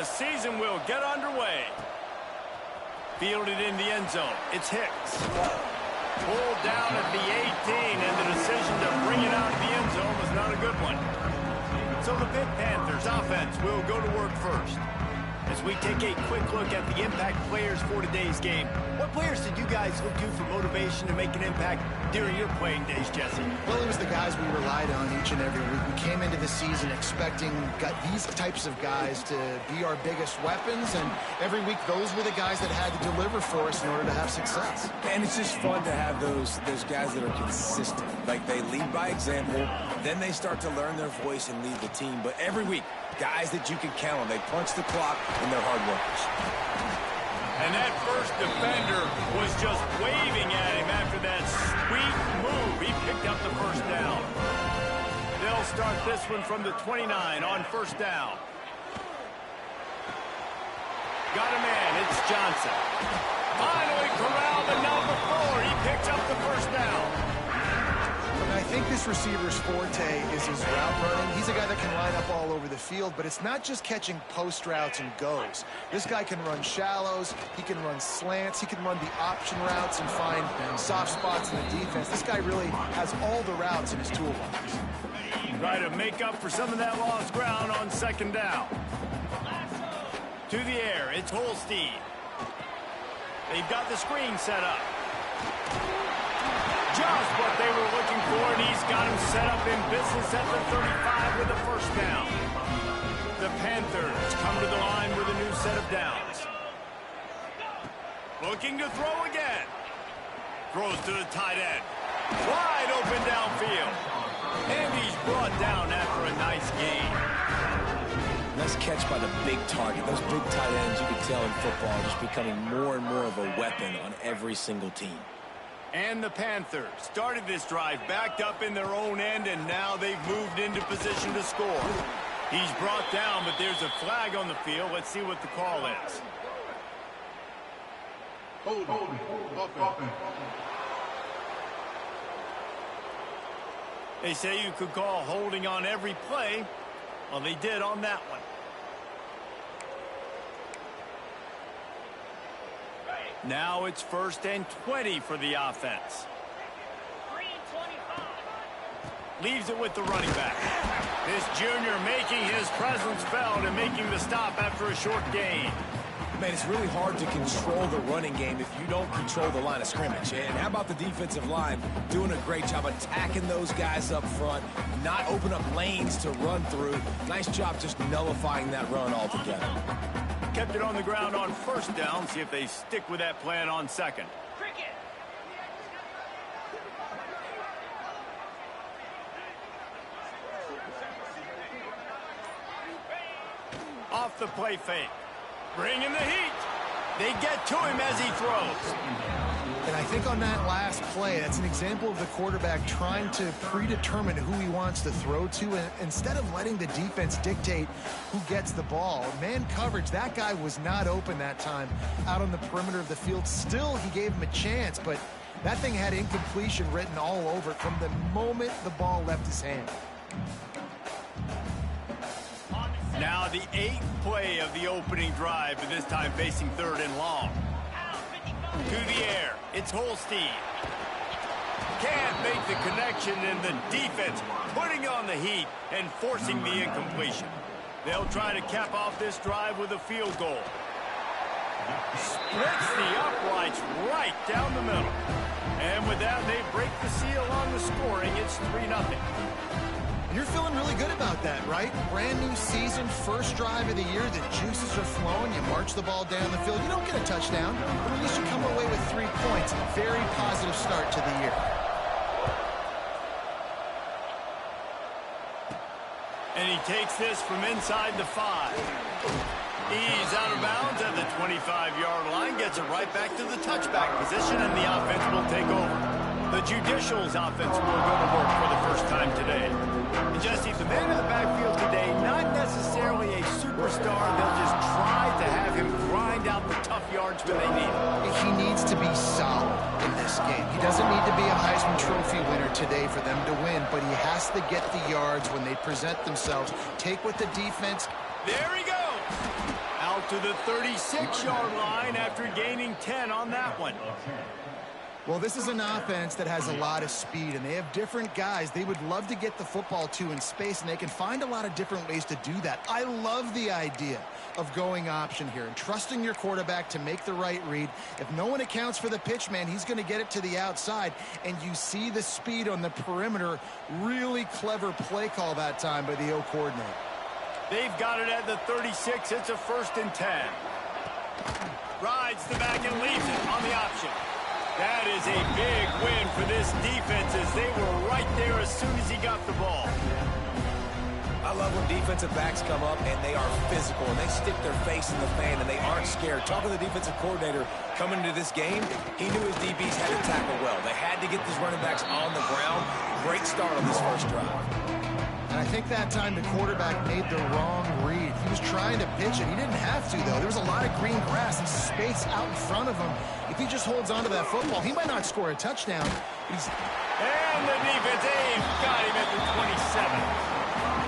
the season will get underway. Fielded in the end zone. It's Hicks. Pulled down at the 18, and the decision to bring it out of the end zone was not a good one. So the Pitt Panthers offense will go to work first. As we take a quick look at the impact players for today's game, what players did you guys look to for motivation to make an impact during your playing days, Jesse? Well, it was the guys we relied on each and every week. We came into the season expecting these types of guys to be our biggest weapons, and every week those were the guys that had to deliver for us in order to have success. And it's just fun to have those guys that are consistent. Like, they lead by example, then they start to learn their voice and lead the team. But every week, guys that you can count on. They punch the clock, and they're hard workers. And that first defender was just waving at him after that sweet move. He picked up the first down. They'll start this one from the 29 on first down. Got a man. It's Johnson. Finally corralled the number 4. He picks up the first down. And I think this receiver's forte is his route running. He's a guy that can line up all over the field, but it's not just catching post routes and goes. This guy can run shallows, he can run slants, he can run the option routes and find soft spots in the defense. This guy really has all the routes in his toolbox. Try to make up for some of that lost ground on second down. To the air, it's Holstein. They've got the screen set up. Just what they were looking for, and he's got him set up in business at the 35 with the first down. The Panthers come to the line with a new set of downs. Looking to throw again. Throws to the tight end. Wide open downfield. And he's brought down after a nice gain. Nice catch by the big target. Those big tight ends, you can tell in football, are just becoming more and more of a weapon on every single team. And the Panthers started this drive backed up in their own end, and now they've moved into position to score. He's brought down, but there's a flag on the field. Let's see what the call is. They say you could call holding on every play. Well, they did on that one. Now it's 1st and 20 for the offense. Leaves it with the running back. This junior making his presence felt and making the stop after a short gain. Man, it's really hard to control the running game if you don't control the line of scrimmage. And how about the defensive line doing a great job attacking those guys up front, not open up lanes to run through. Nice job just nullifying that run altogether. Kept it on the ground on first down. See if they stick with that plan on second. Off the play fake. Bringing the heat. They get to him as he throws. And I think on that last play, that's an example of the quarterback trying to predetermine who he wants to throw to, and instead of letting the defense dictate who gets the ball. Man coverage, that guy was not open that time out on the perimeter of the field. Still, he gave him a chance, but that thing had incompletion written all over it from the moment the ball left his hand. Now the 8th play of the opening drive, but this time facing 3rd and long. To the air, it's Holstein. Can't make the connection, and the defense putting on the heat and forcing the incompletion. They'll try to cap off this drive with a field goal. Splits the uprights right down the middle. And with that, they break the seal on the scoring. It's 3-0. You're feeling really good about that, right? Brand new season, first drive of the year, the juices are flowing, you march the ball down the field. You don't get a touchdown, but at least you come away with 3 points. Very positive start to the year. And he takes this from inside the 5. He's out of bounds at the 25-yard line, gets it right back to the touchback position, and the offense will take over. The Judicials offense will go to work for the first time today. And Jesse, the man in the backfield today, not necessarily a superstar. They'll just try to have him grind out the tough yards when they need him. He needs to be solid in this game. He doesn't need to be a Heisman Trophy winner today for them to win, but he has to get the yards when they present themselves. Take what the defense... There he goes! out to the 36-yard line after gaining 10 on that one. Well, this is an offense that has a lot of speed, and they have different guys they would love to get the football to in space, and they can find a lot of different ways to do that. I love the idea of going option here and trusting your quarterback to make the right read. If no one accounts for the pitch, man, he's going to get it to the outside, and you see the speed on the perimeter. Really clever play call that time by the O coordinator. They've got it at the 36. It's a 1st and 10. Rides the back and leaves it on the option. That is a big win for this defense as they were right there as soon as he got the ball. I love when defensive backs come up and they are physical and they stick their face in the fan and they aren't scared. Talking to the defensive coordinator coming into this game, he knew his DBs had to tackle well. They had to get these running backs on the ground. Great start on this first drive. And I think that time the quarterback made the wrong read. He was trying to pitch it. He didn't have to, though. There was a lot of green grass and space out in front of him. If he just holds on to that football, he might not score a touchdown. And the defense got him at the 27.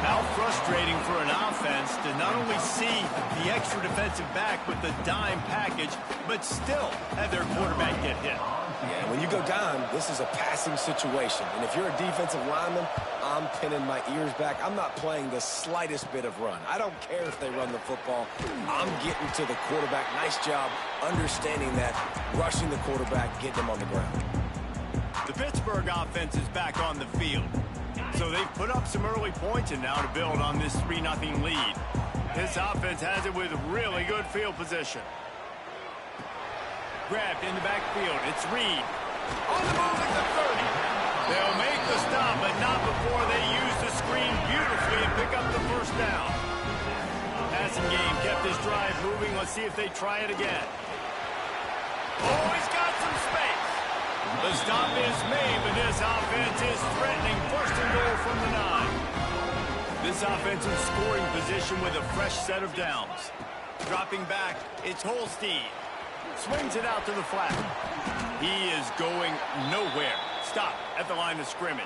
How frustrating for an offense to not only see the extra defensive back with the dime package, but still have their quarterback get hit. Yeah, when you go down, this is a passing situation. And if you're a defensive lineman, I'm pinning my ears back. I'm not playing the slightest bit of run. I don't care if they run the football. I'm getting to the quarterback. Nice job understanding that, rushing the quarterback, getting him on the ground. The Pittsburgh offense is back on the field. So they've put up some early points and now to build on this 3-0 lead. This offense has it with really good field position. Grabbed in the backfield. It's Reed. On the move at the 30. They'll make the stop, but not before they use the screen beautifully and pick up the 1st down. Passing game kept this drive moving. Let's see if they try it again. Oh, he's got some space. The stop is made, but this offense is threatening 1st and goal from the 9. This offense in scoring position with a fresh set of downs. Dropping back, it's Holstein. Swings it out to the flat. He is going nowhere. Stop at the line of scrimmage.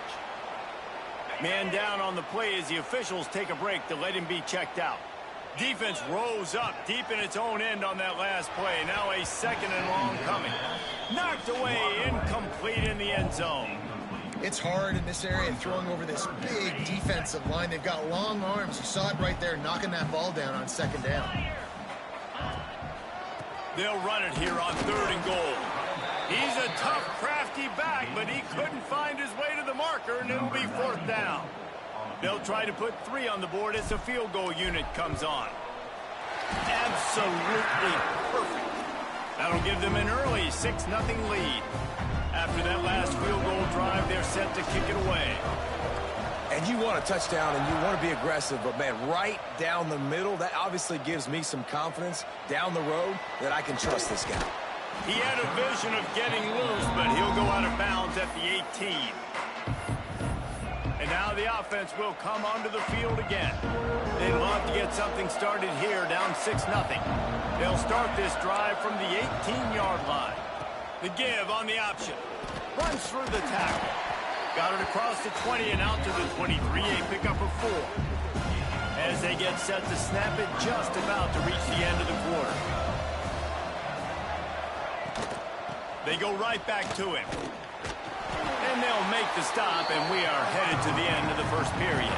Man down on the play as the officials take a break to let him be checked out. Defense rose up deep in its own end on that last play. Now a 2nd and long coming. Knocked away, incomplete in the end zone. It's hard in this area throwing over this big defensive line. They've got long arms. You saw it right there, knocking that ball down on 2nd down. They'll run it here on 3rd and goal. He's a tough, crafty back, but he couldn't find his way to the marker, and it'll be 4th down. They'll try to put 3 on the board as the field goal unit comes on. Absolutely perfect. That'll give them an early 6-0 lead. After that last field goal drive, they're set to kick it away. And you want a touchdown and you want to be aggressive, but, man, right down the middle, that obviously gives me some confidence down the road that I can trust this guy. He had a vision of getting loose, but he'll go out of bounds at the 18. And now the offense will come onto the field again. They'd love to get something started here, down 6-0. They'll start this drive from the 18-yard line. The give on the option. Runs through the tackle. Got it across the 20 and out to the 23, a pickup of 4. As they get set to snap it, just about to reach the end of the quarter. They go right back to him. And they'll make the stop, and we are headed to the end of the 1st period.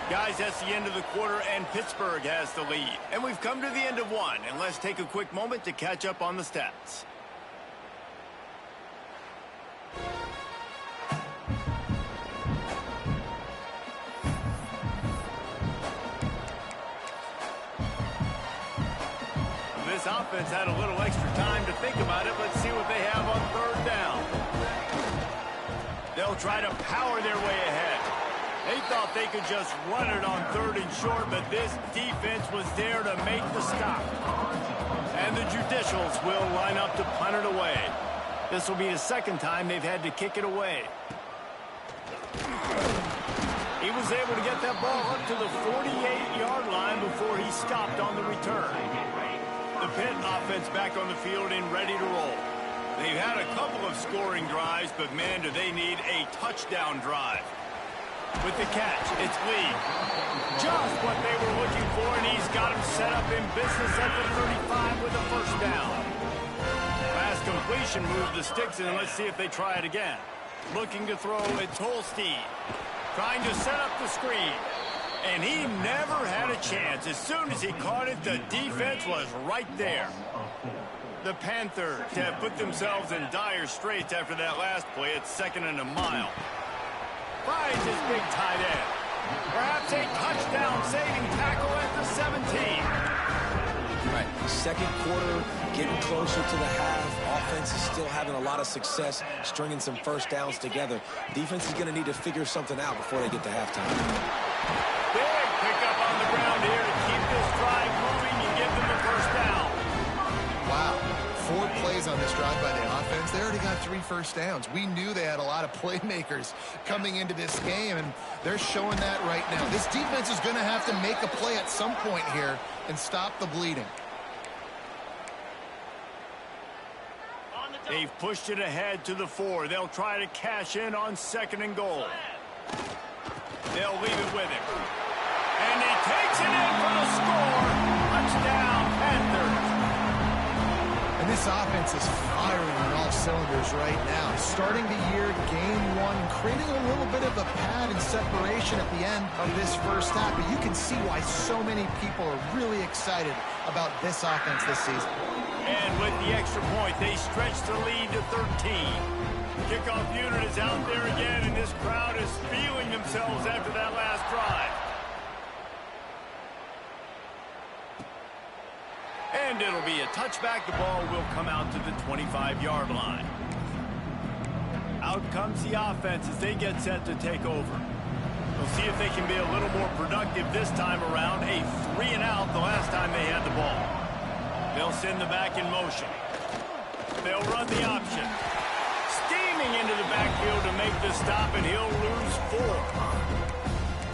Guys, that's the end of the quarter, and Pittsburgh has the lead. And we've come to the end of 1, and let's take a quick moment to catch up on the stats. This offense had a little extra time to think about it. Let's see what they have on 3rd down. They'll try to power their way ahead. They thought they could just run it on 3rd and short, but this defense was there to make the stop. And the Judicials will line up to punt it away. This will be the 2nd time they've had to kick it away. He was able to get that ball up to the 48-yard line before he stopped on the return. The Pitt offense back on the field and ready to roll. They've had a couple of scoring drives, but man, do they need a touchdown drive. With the catch, it's Lee. Just what they were looking for, and he's got him set up in business at the 35 with a first down. Pass completion moved the sticks in, and let's see if they try it again. Looking to throw, it's Holstein. Trying to set up the screen. And he never had a chance. As soon as he caught it, the defense was right there. The Panthers have put themselves in dire straits after that last play. It's 2nd and a mile. Finds his big tight end. Perhaps a touchdown-saving tackle at the 17. Right, second quarter, getting closer to the half. Offense is still having a lot of success stringing some first downs together. Defense is going to need to figure something out before they get to halftime. Big pickup on the ground here to keep this drive moving and give them the first down. Wow. 4 plays on this drive by the offense. They already got 3 first downs. We knew they had a lot of playmakers coming into this game, and they're showing that right now. This defense is going to have to make a play at some point here and stop the bleeding. They've pushed it ahead to the 4. They'll try to cash in on 2nd and goal. They'll leave it with him. And he takes it in for the score. Touchdown, Panthers. And this offense is firing on all cylinders right now. Starting the year, game 1, creating a little bit of a pad and separation at the end of this first half. But you can see why so many people are really excited about this offense this season. And with the extra point, they stretch the lead to 13. Kickoff unit is out there again, and this crowd is feeling themselves after that last drive. And it'll be a touchback. The ball will come out to the 25-yard line. Out comes the offense as they get set to take over. We'll see if they can be a little more productive this time around. A 3-and-out the last time they had the ball. They'll send the back in motion. They'll run the option. Steaming into the backfield to make the stop, and he'll lose 4.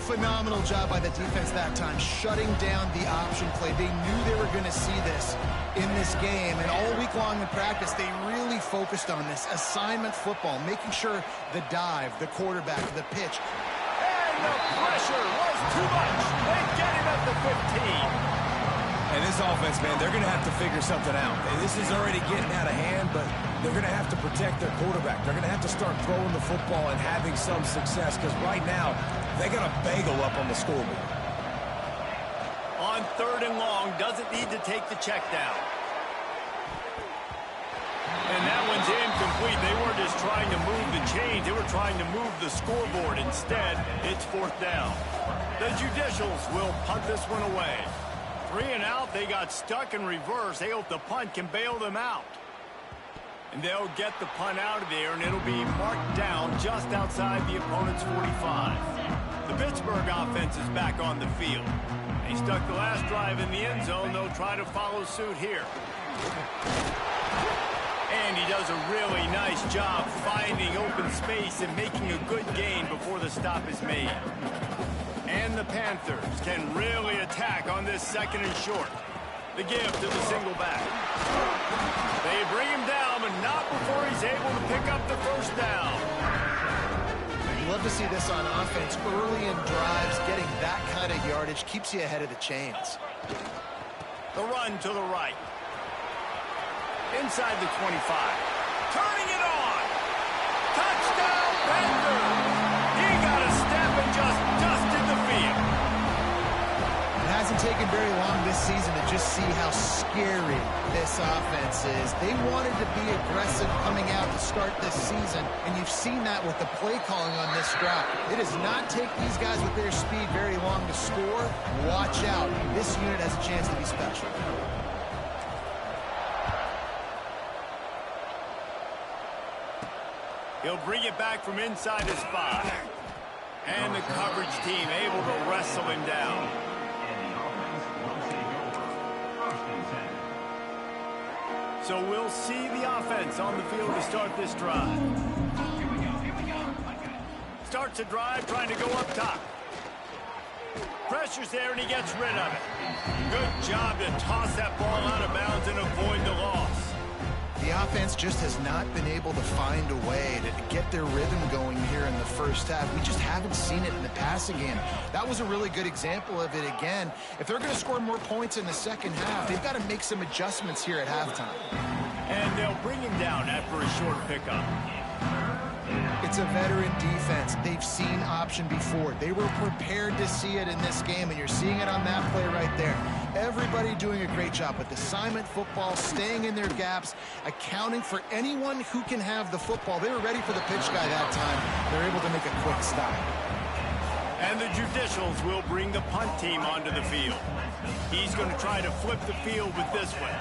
Phenomenal job by the defense that time, shutting down the option play. They knew they were going to see this in this game, and all week long in practice, they really focused on this assignment football, making sure the dive, the quarterback, the pitch. And the pressure was too much. They get him at the 15. And this offense, man, they're going to have to figure something out. And this is already getting out of hand, but they're going to have to protect their quarterback. They're going to have to start throwing the football and having some success, because right now, they got a bagel up on the scoreboard. On 3rd and long, doesn't need to take the check down. And that one's incomplete. They weren't just trying to move the chains. They were trying to move the scoreboard. Instead, it's 4th down. The Judicials will punt this one away. 3-and-out, they got stuck in reverse. They hope the punt can bail them out. And they'll get the punt out of there, and it'll be marked down just outside the opponent's 45. The Pittsburgh offense is back on the field. They stuck the last drive in the end zone. They'll try to follow suit here. And he does a really nice job finding open space and making a good gain before the stop is made. And the Panthers can really attack on this 2nd and short. The give to the single back. They bring him down, but not before he's able to pick up the first down. You love to see this on offense. Early in drives, getting that kind of yardage keeps you ahead of the chains. The run to the right. Inside the 25. Turning it on. Touchdown, Panthers. He got a step and just dusted the field. It hasn't taken very long this season to just see how scary this offense is. They wanted to be aggressive coming out to start this season, and you've seen that with the play calling on this drive. It does not take these guys with their speed very long to score. Watch out. This unit has a chance to be special. He'll bring it back from inside his 5. And the coverage team able to wrestle him down. So we'll see the offense on the field to start this drive. Starts a drive trying to go up top. Pressure's there, and he gets rid of it. Good job to toss that ball out of bounds and avoid the loss. The offense just has not been able to find a way to get their rhythm going here in the first half. We just haven't seen it in the passing game. That was a really good example of it again. If they're going to score more points in the second half, they've got to make some adjustments here at halftime. And they'll bring him down after a short pickup. It's a veteran defense. They've seen option before. They were prepared to see it in this game, and you're seeing it on that play right there. Everybody doing a great job with assignment football, staying in their gaps, accounting for anyone who can have the football. They were ready for the pitch guy that time. They're able to make a quick stop. And the Judicials will bring the punt team onto the field. He's going to try to flip the field with this one.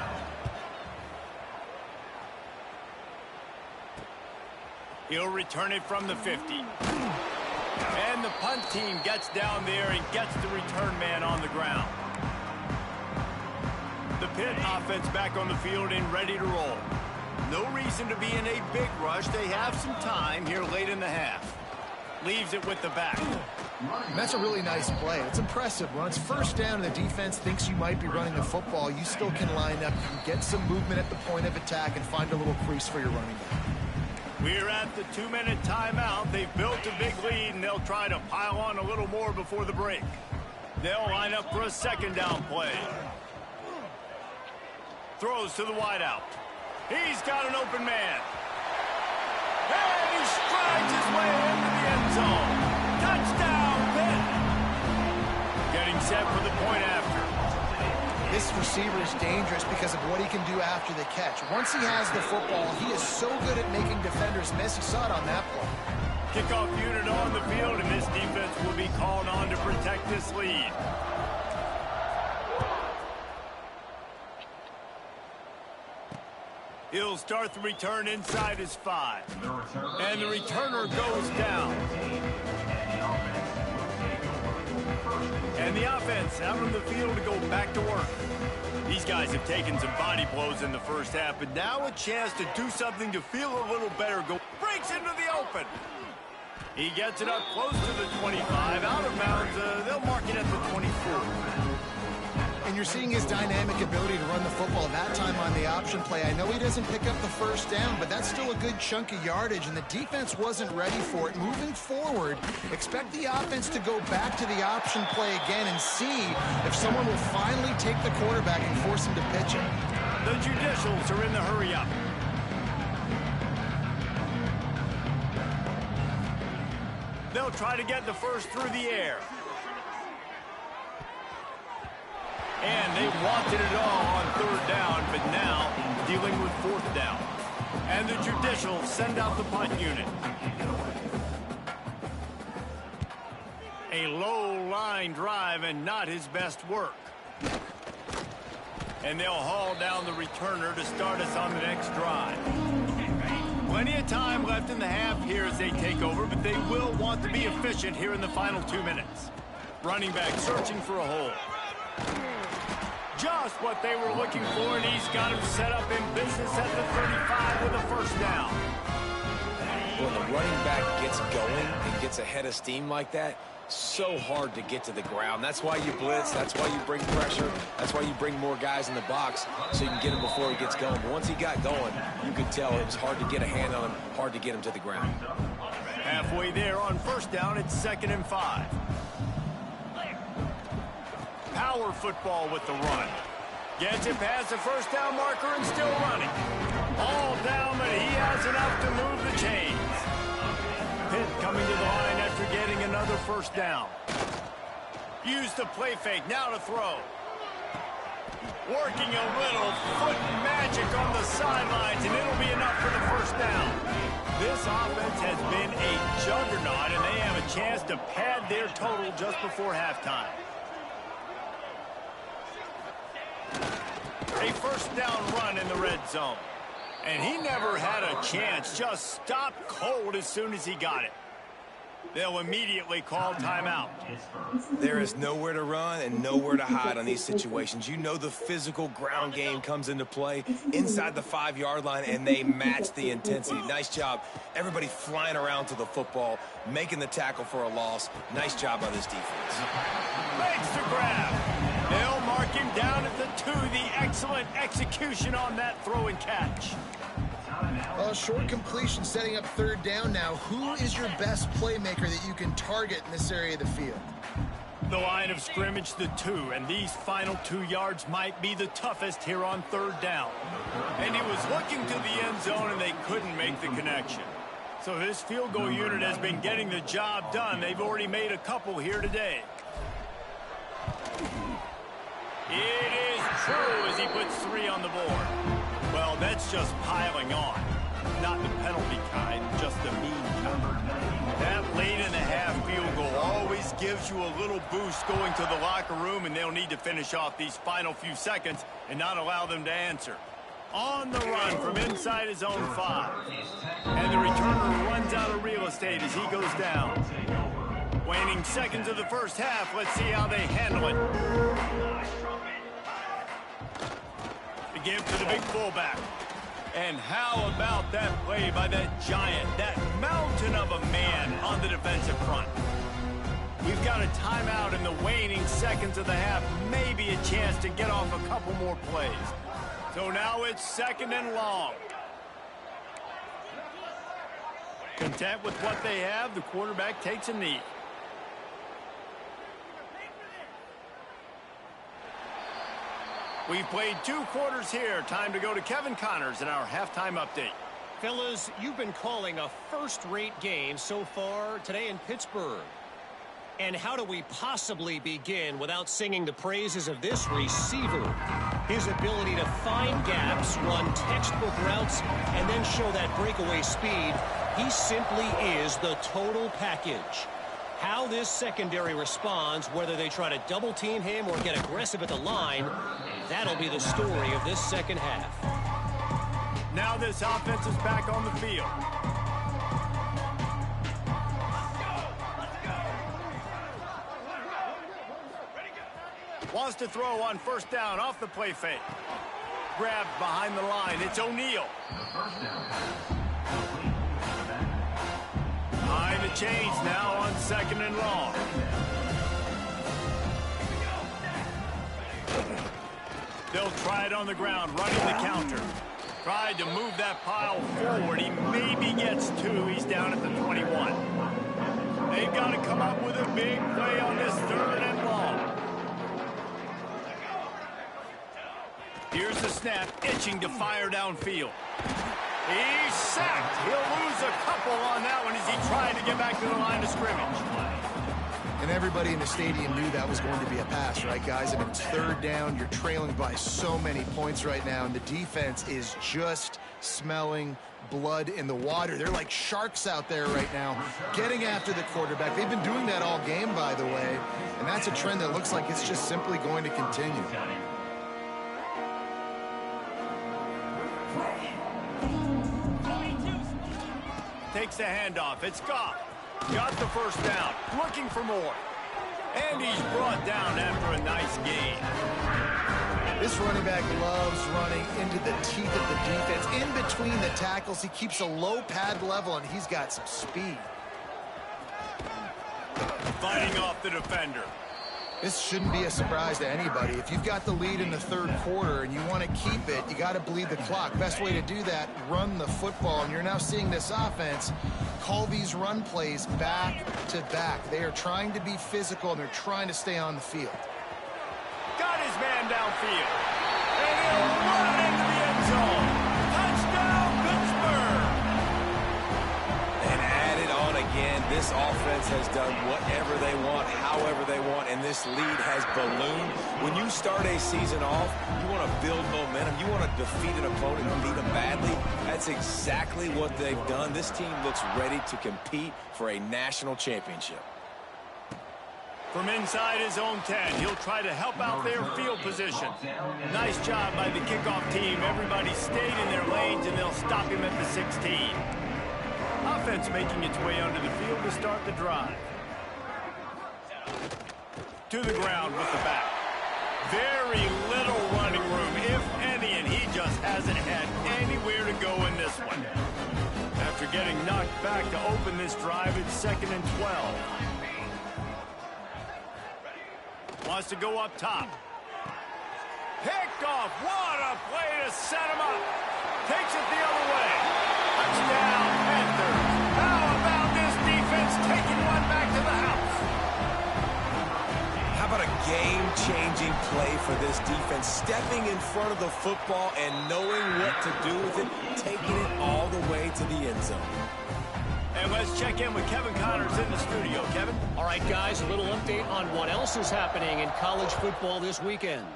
He'll return it from the 50. And the punt team gets down there and gets the return man on the ground. The Pitt offense back on the field and ready to roll. No reason to be in a big rush. They have some time here late in the half. Leaves it with the back. That's a really nice play. It's impressive. When it's first down and the defense thinks you might be running the football, you still can line up, get some movement at the point of attack, and find a little crease for your running back. We're at the 2-minute timeout. They've built a big lead, and they'll try to pile on a little more before the break. They'll line up for a second down play. Throws to the wideout. He's got an open man. And he strides his way into the end zone. Touchdown, Pitt. Getting set for the point after. This receiver is dangerous because of what he can do after the catch. Once he has the football, he is so good at making defenders miss. You saw it on that play. Kickoff unit on the field, and this defense will be called on to protect this lead. He'll start the return inside his 5. And the returner goes down. And the offense out on the field to go back to work. These guys have taken some body blows in the first half, but now a chance to do something to feel a little better. Breaks into the open. He gets it up close to the 25. Out of bounds, they'll mark it at the 24. And you're seeing his dynamic ability to run the football that time on the option play. I know he doesn't pick up the first down, but that's still a good chunk of yardage, and the defense wasn't ready for it. Moving forward, expect the offense to go back to the option play again and see if someone will finally take the quarterback and force him to pitch it. The Judicials are in the hurry-up. They'll try to get the first through the air. And they wanted it all on third down, but now dealing with fourth down. And the Judicials send out the punt unit. A low line drive and not his best work. And they'll haul down the returner to start us on the next drive. Plenty of time left in the half here as they take over, but they will want to be efficient here in the final 2 minutes. Running back searching for a hole. Just what they were looking for, and he's got him set up in business at the 35 with a first down. When the running back gets going and gets ahead of steam like that, so hard to get to the ground. That's why you blitz. That's why you bring pressure. That's why you bring more guys in the box so you can get him before he gets going. But once he got going, you could tell it was hard to get a hand on him, hard to get him to the ground. Halfway there on first down, it's 2nd and 5. Power football with the run. Gets it past the first down marker and still running. All down, but he has enough to move the chains. Pitt coming to the line after getting another first down. Use the play fake, now to throw. Working a little foot magic on the sidelines, and it'll be enough for the first down. This offense has been a juggernaut, and they have a chance to pad their total just before halftime. A first down run in the red zone. And he never had a chance, just stopped cold as soon as he got it. They'll immediately call timeout. There is nowhere to run and nowhere to hide on these situations. You know the physical ground game comes into play inside the 5-yard line, and they match the intensity. Nice job. Everybody flying around to the football, making the tackle for a loss. Nice job by this defense. Makes the grab. They'll mark him down at the 2. The excellent execution on that throw and catch. Well, short completion setting up third down now. Who is your best playmaker that you can target in this area of the field? The line of scrimmage, the 2, and these final 2 yards might be the toughest here on third down. And he was looking to the end zone, and they couldn't make the connection. So this field goal unit has been getting the job done. They've already made a couple here today. It is true as he puts 3 on the board. Well, that's just piling on. Not the penalty kind, just the mean kind. That late-in-the-half field goal always gives you a little boost going to the locker room, and they'll need to finish off these final few seconds and not allow them to answer. On the run from inside his own 5. And the returner runs out of real estate as he goes down. Waning seconds of the first half. Let's see how they handle it. The give to the big fullback. And how about that play by that giant, that mountain of a man on the defensive front? We've got a timeout in the waning seconds of the half. Maybe a chance to get off a couple more plays. So now it's 2nd and long. Content with what they have, the quarterback takes a knee. We've played 2 quarters here. Time to go to Kevin Connors in our halftime update. Fellas, you've been calling a first-rate game so far today in Pittsburgh. And how do we possibly begin without singing the praises of this receiver? His ability to find gaps, run textbook routes, and then show that breakaway speed. He simply is the total package. How this secondary responds, whether they try to double-team him or get aggressive at the line, that'll be the story of this second half. Now this offense is back on the field. Wants to throw on first down off the play fake. Grabbed behind the line. It's O'Neal. Behind the chains now on 2nd and long. They'll try it on the ground, running the counter. Tried to move that pile forward. He maybe gets 2. He's down at the 21. They've got to come up with a big play on this 3rd and long. Here's the snap, itching to fire downfield. He's sacked. He'll lose a couple on that one as he tried to get back to the line of scrimmage. And everybody in the stadium knew that was going to be a pass, right, guys? And it's 3rd down. You're trailing by so many points right now, and the defense is just smelling blood in the water. They're like sharks out there right now, getting after the quarterback. They've been doing that all game, by the way, and that's a trend that looks like it's just simply going to continue. Takes the handoff. It's Goff. Got the first down. Looking for more. And he's brought down after a nice gain. This running back loves running into the teeth of the defense. In between the tackles, he keeps a low pad level, and he's got some speed. Fighting off the defender. This shouldn't be a surprise to anybody. If you've got the lead in the 3rd quarter and you want to keep it, you got to bleed the clock. Best way to do that, run the football. And you're now seeing this offense call these run plays back to back. They are trying to be physical, and they're trying to stay on the field. Got his man downfield. And he'll run it into the end zone. Touchdown, Pittsburgh! And add it on again. This offense has done whatever they want, however they want, and this lead has ballooned. When you start a season off, you want to build momentum. You want to defeat an opponent and beat them badly. That's exactly what they've done. This team looks ready to compete for a national championship. From inside his own 10, he'll try to help out their field position. Nice job by the kickoff team. Everybody stayed in their lanes, and they'll stop him at the 16. Offense making its way onto the field to start the drive. To the ground with the back. Very little running room, if any, and he just hasn't had anywhere to go in this one. After getting knocked back to open this drive, it's 2nd and 12. Wants to go up top. Picked off. What a play to set him up. Takes it the other way. Touchdown, Panthers. How about this defense taking one back to the house? How about a game-changing play for this defense? Stepping in front of the football and knowing what to do with it, taking it all the way to the end zone. And let's check in with Kevin Connors in the studio. Kevin? All right, guys, a little update on what else is happening in college football this weekend.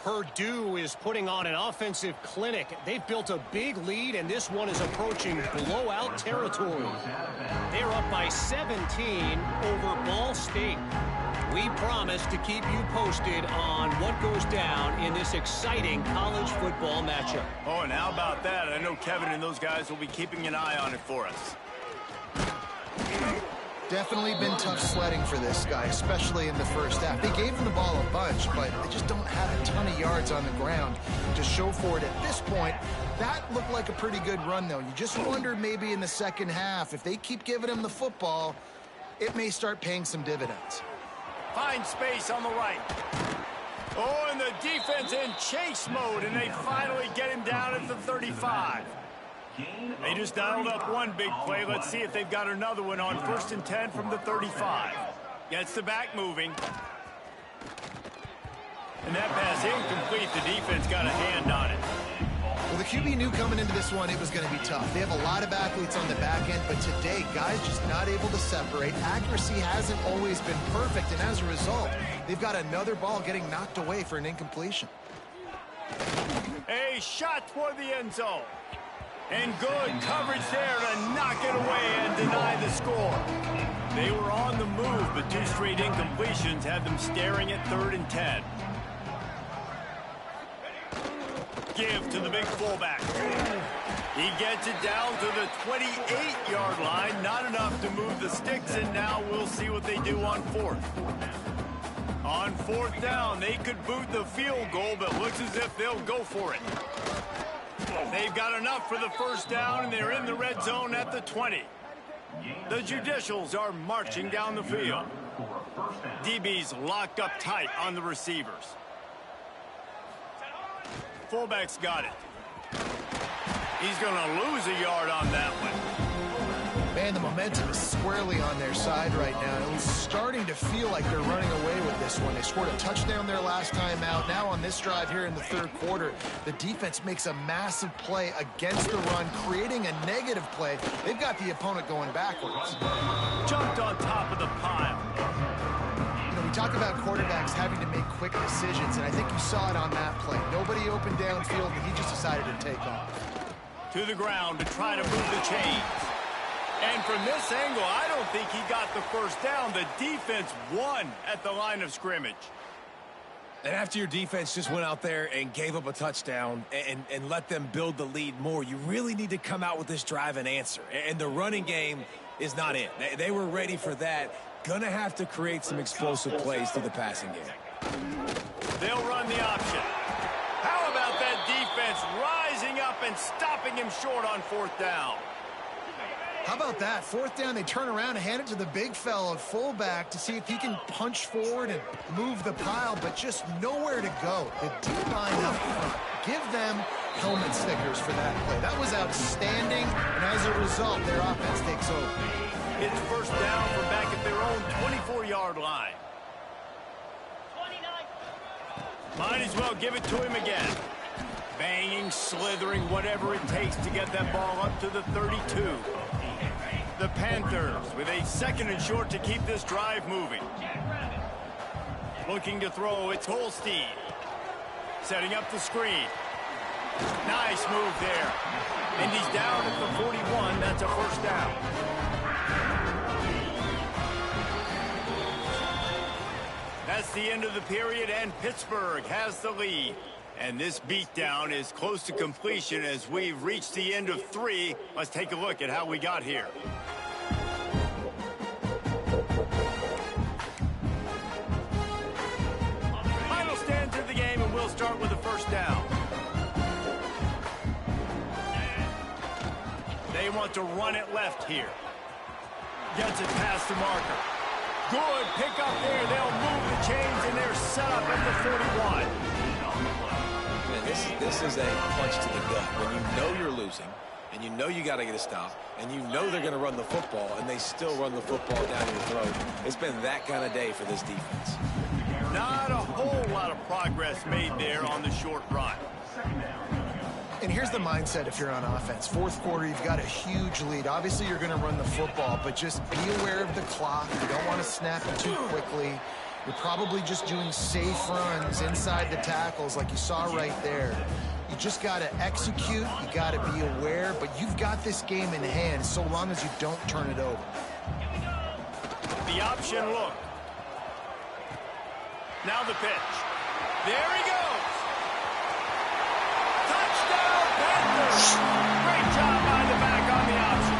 Purdue is putting on an offensive clinic. They've built a big lead, and this one is approaching blowout territory. They're up by 17 over Ball State. We promise to keep you posted on what goes down in this exciting college football matchup. Oh, and how about that? I know Kevin and those guys will be keeping an eye on it for us. Definitely been tough sledding for this guy, especially in the first half. They gave him the ball a bunch, but they just don't have a ton of yards on the ground to show for it at this point. That looked like a pretty good run, though. You just wonder maybe in the second half, if they keep giving him the football, it may start paying some dividends. Find space on the right. Oh, and the defense in chase mode, and they finally get him down at the 35. They just dialed up one big play. Let's see if they've got another one on 1st and 10 from the 35. Gets the back moving. And that pass incomplete. The defense got a hand on it. Well, the QB knew coming into this one it was going to be tough. They have a lot of athletes on the back end, but today, guys just not able to separate. Accuracy hasn't always been perfect, and as a result, they've got another ball getting knocked away for an incompletion. A shot toward the end zone. And good coverage there to knock it away and deny the score. They were on the move, but 2 straight incompletions had them staring at 3rd and 10. Give to the big fullback. He gets it down to the 28-yard line. Not enough to move the sticks, and now we'll see what they do on 4th. On 4th down, they could boot the field goal, but looks as if they'll go for it. They've got enough for the 1st down, and they're in the red zone at the 20. The Judicials are marching down the field. DB's locked up tight on the receivers. Fullback's got it. He's going to lose a yard on that one. Man, the momentum is squarely on their side right now. It was starting to feel like they're running away with this one. They scored a touchdown their last time out. Now on this drive here in the 3rd quarter, the defense makes a massive play against the run, creating a negative play. They've got the opponent going backwards. Jumped on top of the pile. You know, we talk about quarterbacks having to make quick decisions, and I think you saw it on that play. Nobody opened downfield, and he just decided to take off. To the ground to try to move the chains. And from this angle, I don't think he got the 1st down. The defense won at the line of scrimmage. And after your defense just went out there and gave up a touchdown and let them build the lead more, you really need to come out with this drive and answer. And the running game is not in. They were ready for that. Gonna have to create some explosive plays through the passing game. They'll run the option. How about that defense rising up and stopping him short on 4th down? How about that? 4th down, they turn around and hand it to the big fella at fullback to see if he can punch forward and move the pile, but just nowhere to go. The D-line up front. Give them helmet stickers for that play. That was outstanding, and as a result, their offense takes over. It's 1st down from back at their own 24-yard line. Might as well give it to him again. Banging, slithering, whatever it takes to get that ball up to the 32. The Panthers with a 2nd and short to keep this drive moving. Looking to throw, it's Holstein. Setting up the screen. Nice move there. And he's down at the 41. That's a 1st down. That's the end of the period, and Pittsburgh has the lead. And this beatdown is close to completion as we've reached the end of 3. Let's take a look at how we got here. Final stands of the game, and we'll start with a first down. They want to run it left here. Gets it past the marker. Good pick up there. They'll move the chains, and they're set up at the 41. Man, this is a punch to the gut. When you know you're losing, and you know you got to get a stop, and you know they're going to run the football, and they still run the football down your throat. It's been that kind of day for this defense. Not a whole lot of progress made there on the short run. And here's the mindset if you're on offense. Fourth quarter, you've got a huge lead. Obviously, you're going to run the football, but just be aware of the clock. You don't want to snap it too quickly. You're probably just doing safe runs inside the tackles like you saw right there. You just got to execute. You got to be aware, but you've got this game in hand so long as you don't turn it over. The option look. Now the pitch. There he goes. Touchdown, Panthers. Great job by the back on the option.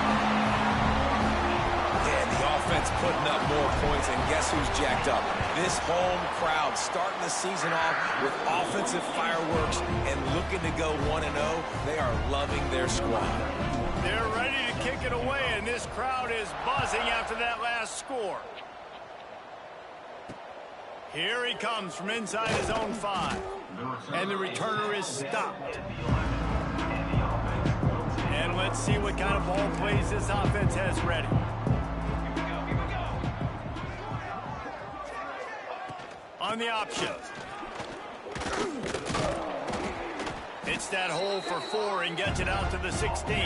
Yeah, the offense putting up more points, and guess who's jacked up? This home crowd starting the season off with offensive fireworks and looking to go 1-0. They are loving their squad. They're ready to kick it away, and this crowd is buzzing after that last score. Here he comes from inside his own 5. And the returner is stopped. And let's see what kind of ball plays this offense has ready. On the option. Hits that hole for 4 and gets it out to the 16.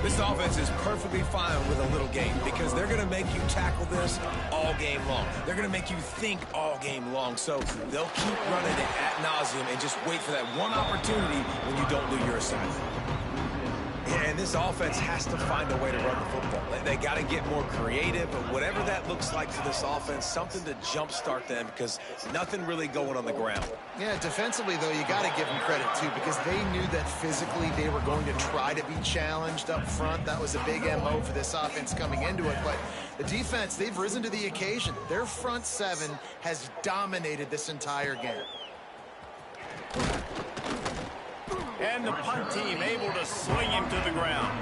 This offense is perfectly fine with a little game because they're going to make you tackle this all game long. They're going to make you think all game long. So they'll keep running it ad nauseum and just wait for that one opportunity when you don't do your assignment. Yeah, and this offense has to find a way to run the football. They got to get more creative, but whatever that looks like for this offense, something to jumpstart them because nothing really going on the ground. Yeah, defensively, though, you got to give them credit, too, because they knew that physically they were going to try to be challenged up front. That was a big MO for this offense coming into it. But the defense, they've risen to the occasion. Their front 7 has dominated this entire game. And the punt team able to sling him to the ground.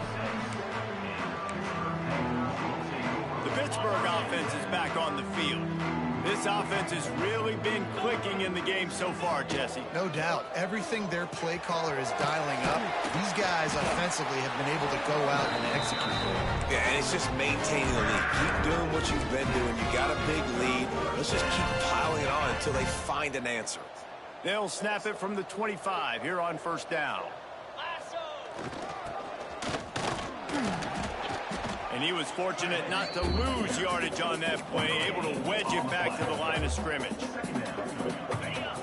The Pittsburgh offense is back on the field. This offense has really been clicking in the game so far, Jesse. No doubt. Everything their play caller is dialing up, these guys offensively have been able to go out and execute. Yeah, and it's just maintaining the lead. Keep doing what you've been doing. You got a big lead. Let's just keep piling it on until they find an answer. They'll snap it from the 25 here on first down. And he was fortunate not to lose yardage on that play, able to wedge it back to the line of scrimmage.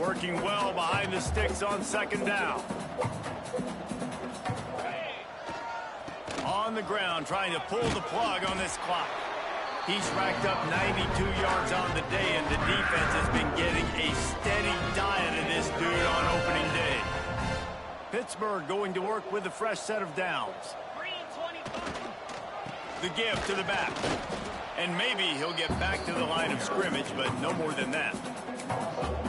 Working well behind the sticks on second down. On the ground, trying to pull the plug on this clock. He's racked up 92 yards on the day, and the defense has been getting a steady diet of this dude on opening day. Pittsburgh going to work with a fresh set of downs. The give to the back. And maybe he'll get back to the line of scrimmage, but no more than that.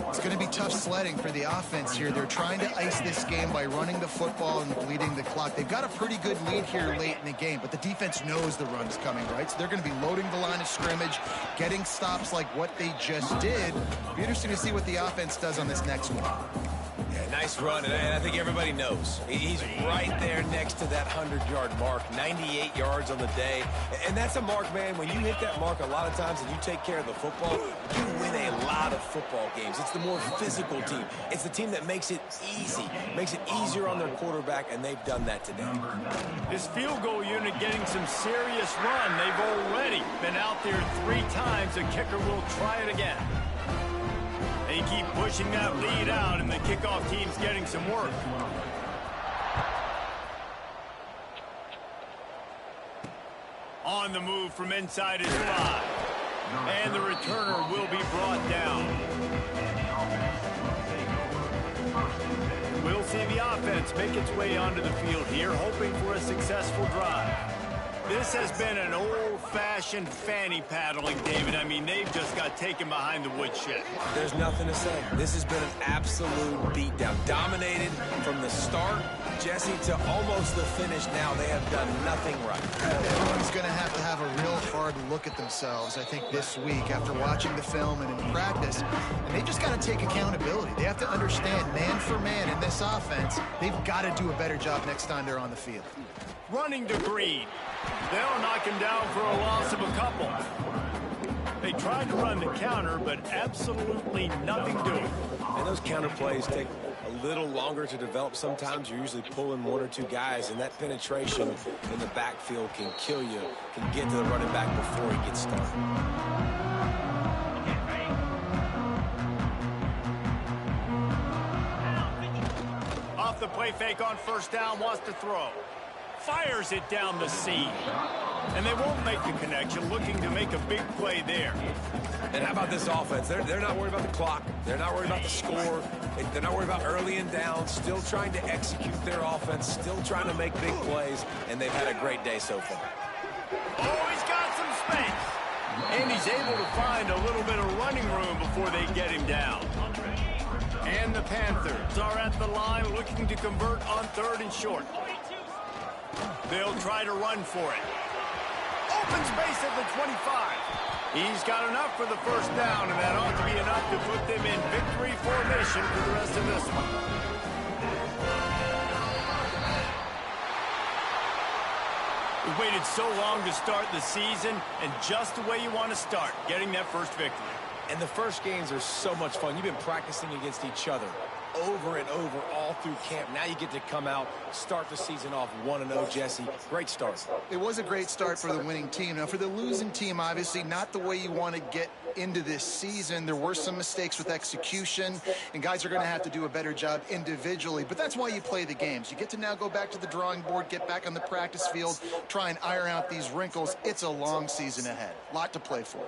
It's going to be tough sledding for the offense here. They're trying to ice this game by running the football and bleeding the clock. They've got a pretty good lead here late in the game, but the defense knows the run's coming, right? So they're going to be loading the line of scrimmage, getting stops like what they just did. It'll be interesting to see what the offense does on this next one. Yeah, nice run, and I think everybody knows. He's right there next to that 100-yard mark, 98 yards on the day. And that's a mark, man, when you hit that mark a lot of times and you take care of the football, you win a lot of football games. It's the more physical team. It's the team that makes it easy, makes it easier on their quarterback, and they've done that today. This field goal unit getting some serious run. They've already been out there 3 times. The kicker will try it again. They keep pushing that lead out, and the kickoff team's getting some work. On the move from inside his 5. And the returner will be brought down. offense make its way onto the field here, hoping for a successful drive. This has been an old-fashioned fanny paddling, David. I mean, they've just got taken behind the woodshed. There's nothing to say. This has been an absolute beatdown. Dominated from the start, Jesse, to almost the finish now. They have done nothing right. Everyone's going to have a real hard look at themselves, I think, this week after watching the film and in practice. And they just got to take accountability. They have to understand, man for man in this offense, they've got to do a better job next time they're on the field. Running to Green. They'll knock him down for a loss of a couple. They tried to run the counter, but absolutely nothing doing. And those counter plays take a little longer to develop. Sometimes you're usually pulling one or two guys, and that penetration in the backfield can kill you, can get to the running back before he gets started. Off the play fake on first down, wants to throw. Fires it down the seam. And they won't make the connection, looking to make a big play there. And how about this offense? They're not worried about the clock. They're not worried about the score. They're not worried about early and down. Still trying to execute their offense. Still trying to make big plays. And they've had a great day so far. Oh, he's got some space. And he's able to find a little bit of running room before they get him down. And the Panthers are at the line looking to convert on 3rd and short. They'll try to run for it. Open space at the 25. He's got enough for the first down, and that ought to be enough to put them in victory formation for the rest of this one. We waited so long to start the season, and just the way you want to start, getting that first victory. And the first games are so much fun. You've been practicing against each other over and over all through camp. Now you get to come out, start the season off 1-0, Jesse. Great start. It was a great start for the winning team. Now, for the losing team, obviously not the way you want to get into this season. There were some mistakes with execution, and guys are going to have to do a better job individually. But that's why you play the games. You get to now go back to the drawing board, get back on the practice field, try and iron out these wrinkles. It's a long season ahead. A lot to play for.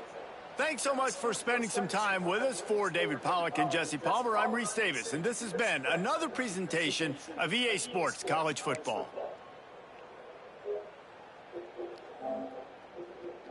Thanks so much for spending some time with us. For David Pollack and Jesse Palmer, I'm Reese Davis, and this has been another presentation of EA Sports College Football.